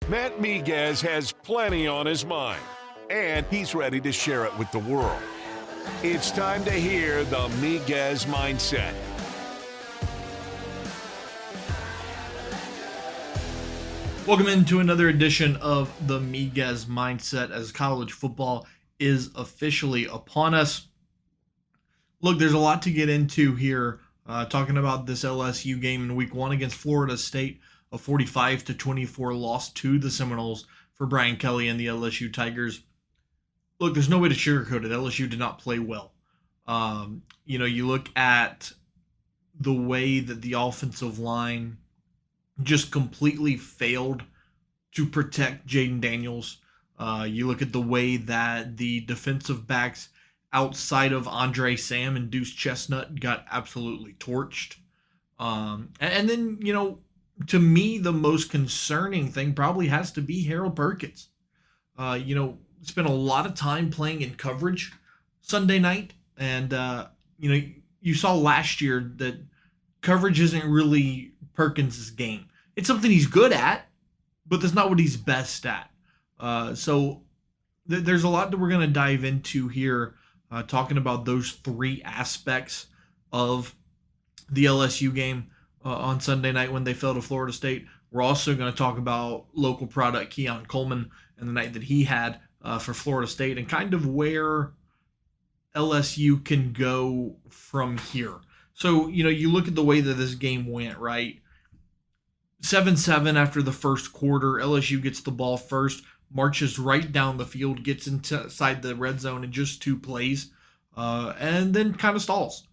Matt Miguez has plenty on his mind, and he's ready to share it with the world. It's time to hear the Miguez Mindset. Welcome into another edition of the Miguez Mindset as college football is officially upon us. Look, there's a lot to get into here, talking about this LSU game in week 1 against Florida State, a 45-24 loss to the Seminoles for Brian Kelly and the LSU Tigers. Look, there's no way to sugarcoat it. LSU did not play well. You look at the way that the offensive line just completely failed to protect Jaden Daniels. You look at the way that the defensive backs outside of Andre Sam and Deuce Chestnut got absolutely torched. And then, to me, the most concerning thing probably has to be Harold Perkins. Spent a lot of time playing in coverage Sunday night. And, you saw last year that coverage isn't really Perkins' game. It's something he's good at, but that's not what he's best at. So there's a lot that we're going to dive into here, talking about those three aspects of the LSU game on Sunday night when they fell to Florida State. We're also going to talk about local product Keon Coleman and the night that he had for Florida State and kind of where LSU can go from here. So, you look at the way that this game went, right? 7-7 after the first quarter. LSU gets the ball first, marches right down the field, gets inside the red zone in just 2 plays, and then kind of stalls.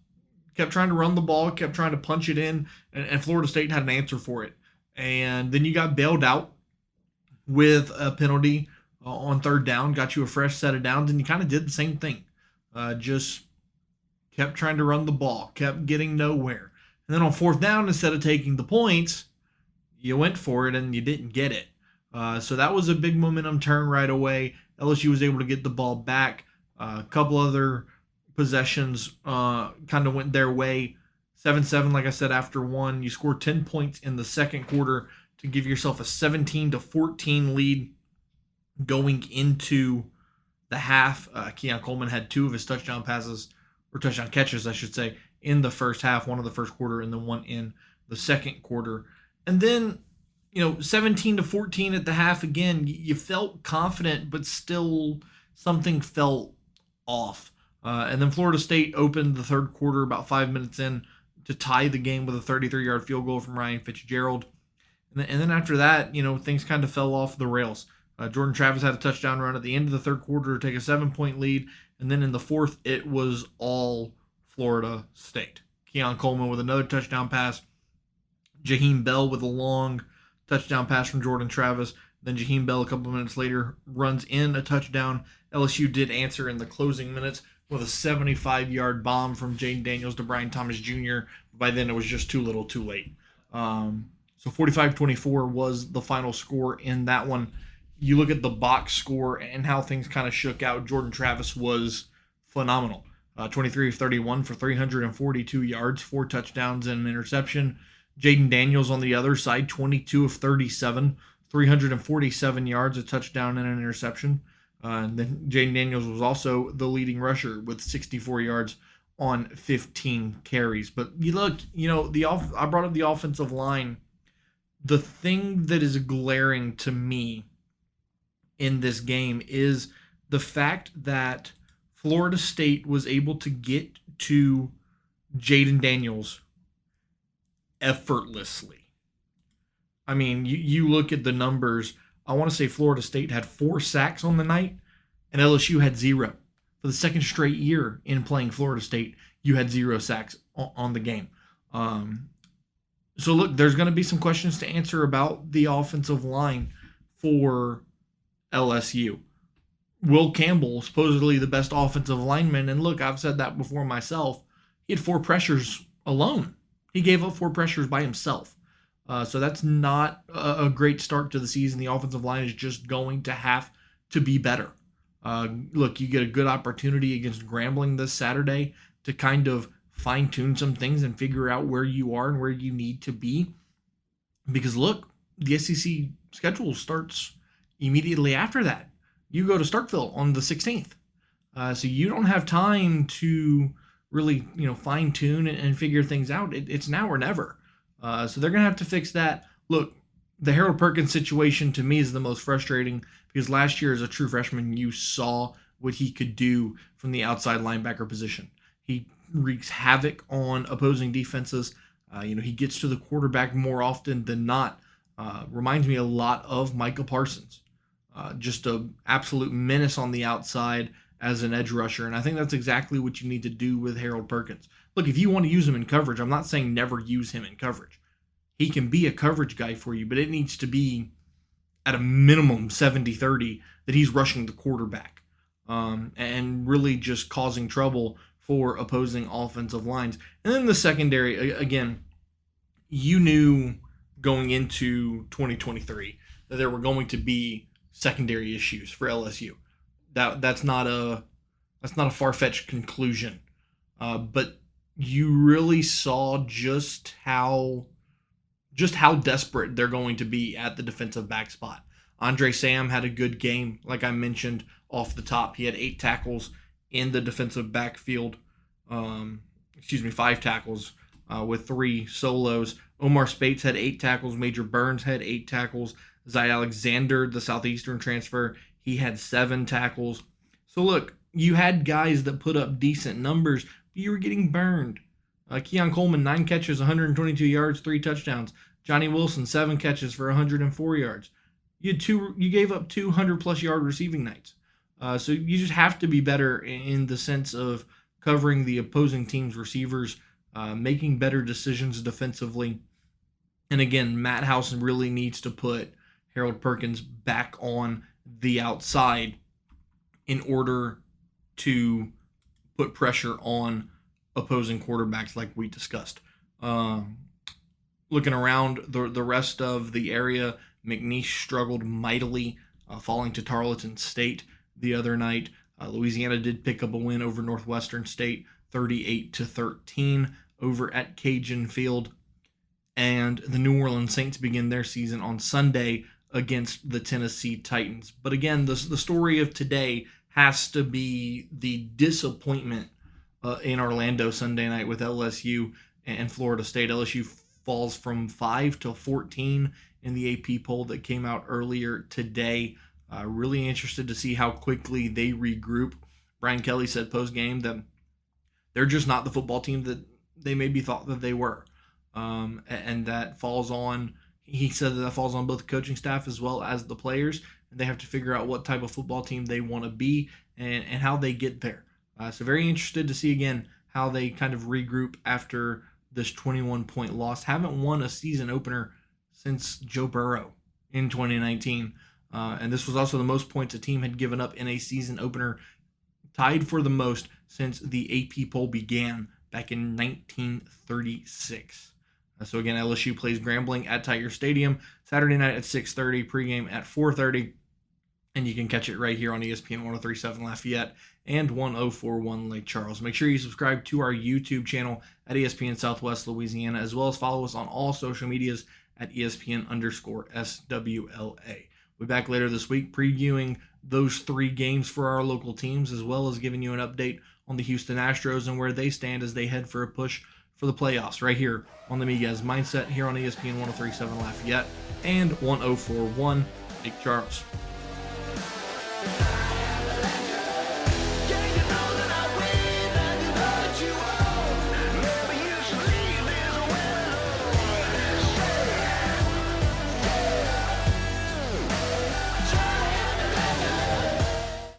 Kept trying to run the ball, kept trying to punch it in, and Florida State had an answer for it. And then you got bailed out with a penalty on third down, got you a fresh set of downs, and you kind of did the same thing. Just kept trying to run the ball, kept getting nowhere. And then on fourth down, instead of taking the points, you went for it and you didn't get it. So that was a big momentum turn right away. LSU was able to get the ball back. A couple other possessions kind of went their way. 7-7, like I said, after one. You scored 10 points in the second quarter to give yourself a 17-14 lead going into the half. Keon Coleman had 2 of his touchdown catches, I should say, in the first half, one in the first quarter and then one in the second quarter. And then, 17-14 at the half again, you felt confident, but still something felt off. And then Florida State opened the third quarter about 5 minutes in to tie the game with a 33-yard field goal from Ryan Fitzgerald. And then after that, things kind of fell off the rails. Jordan Travis had a touchdown run at the end of the third quarter to take a 7-point lead. And then in the fourth, it was all Florida State. Keon Coleman with another touchdown pass. Jaheim Bell with a long touchdown pass from Jordan Travis. Then Jaheim Bell a couple of minutes later runs in a touchdown. LSU did answer in the closing minutes with a 75-yard bomb from Jaden Daniels to Brian Thomas Jr. By then, it was just too little too late. So 45-24 was the final score in that one. You look at the box score and how things kind of shook out. Jordan Travis was phenomenal. 23 of 31 for 342 yards, 4 touchdowns and an interception. Jaden Daniels on the other side, 22 of 37, 347 yards, a touchdown and an interception. And then Jaden Daniels was also the leading rusher with 64 yards on 15 carries. But you look, I brought up the offensive line. The thing that is glaring to me in this game is the fact that Florida State was able to get to Jaden Daniels effortlessly. I mean, you look at the numbers. I want to say Florida State had 4 sacks on the night, and LSU had 0. For the second straight year in playing Florida State, you had 0 sacks on the game. So look, there's going to be some questions to answer about the offensive line for LSU. Will Campbell, supposedly the best offensive lineman, and look, I've said that before myself, he had 4 pressures alone. He gave up 4 pressures by himself. So that's not a great start to the season. The offensive line is just going to have to be better. Look, you get a good opportunity against Grambling this Saturday to kind of fine-tune some things and figure out where you are and where you need to be. Because look, the SEC schedule starts immediately after that. You go to Starkville on the 16th. So you don't have time to really, fine tune and figure things out. It's now or never. So they're going to have to fix that. Look, the Harold Perkins situation to me is the most frustrating because last year as a true freshman, you saw what he could do from the outside linebacker position. He wreaks havoc on opposing defenses. He gets to the quarterback more often than not. Reminds me a lot of Micah Parsons. Just an absolute menace on the outside as an edge rusher. And I think that's exactly what you need to do with Harold Perkins. Look, if you want to use him in coverage, I'm not saying never use him in coverage. He can be a coverage guy for you, but it needs to be at a minimum 70-30 that he's rushing the quarterback and really just causing trouble for opposing offensive lines. And then the secondary, again, you knew going into 2023 that there were going to be secondary issues for LSU. That's not a far-fetched conclusion, but you really saw just how desperate they're going to be at the defensive back spot. Andre Sam had a good game, like I mentioned off the top. He had 8 tackles in the defensive backfield. 5 tackles with 3 solos. Omar Spates had 8 tackles. Major Burns had 8 tackles. Zy Alexander, the Southeastern transfer, he had 7 tackles. So look, you had guys that put up decent numbers, but you were getting burned. Keon Coleman, 9 catches, 122 yards, 3 touchdowns. Johnny Wilson, 7 catches for 104 yards. You gave up 200-plus yard receiving nights. So you just have to be better in the sense of covering the opposing team's receivers, making better decisions defensively. And again, Matt Housen really needs to put Harold Perkins back on the outside in order to put pressure on opposing quarterbacks like we discussed. Looking around the rest of the area, McNeese struggled mightily, falling to Tarleton State the other night. Louisiana did pick up a win over Northwestern State, 38-13 over at Cajun Field. And the New Orleans Saints begin their season on Sunday against the Tennessee Titans. But again, the story of today has to be the disappointment in Orlando Sunday night with LSU and Florida State. LSU falls from 5 to 14 in the AP poll that came out earlier today. Really interested to see how quickly they regroup. Brian Kelly said post-game that they're just not the football team that they maybe thought that they were. And that falls on, he said that falls on both the coaching staff as well as the players. And they have to figure out what type of football team they want to be and how they get there. So very interested to see again how they kind of regroup after this 21-point loss. Haven't won a season opener since Joe Burrow in 2019. And this was also the most points a team had given up in a season opener, tied for the most since the AP poll began back in 1936. So again, LSU plays Grambling at Tiger Stadium Saturday night at 6:30, pregame at 4:30, and you can catch it right here on ESPN 103.7 Lafayette and 104.1 Lake Charles. Make sure you subscribe to our YouTube channel at ESPN Southwest Louisiana, as well as follow us on all social medias at ESPN_SWLA. We'll be back later this week previewing those 3 games for our local teams, as well as giving you an update on the Houston Astros and where they stand as they head for a push for the playoffs right here on the Miguez Mindset here on ESPN 103.7 Lafayette and 104.1 Lake Charles.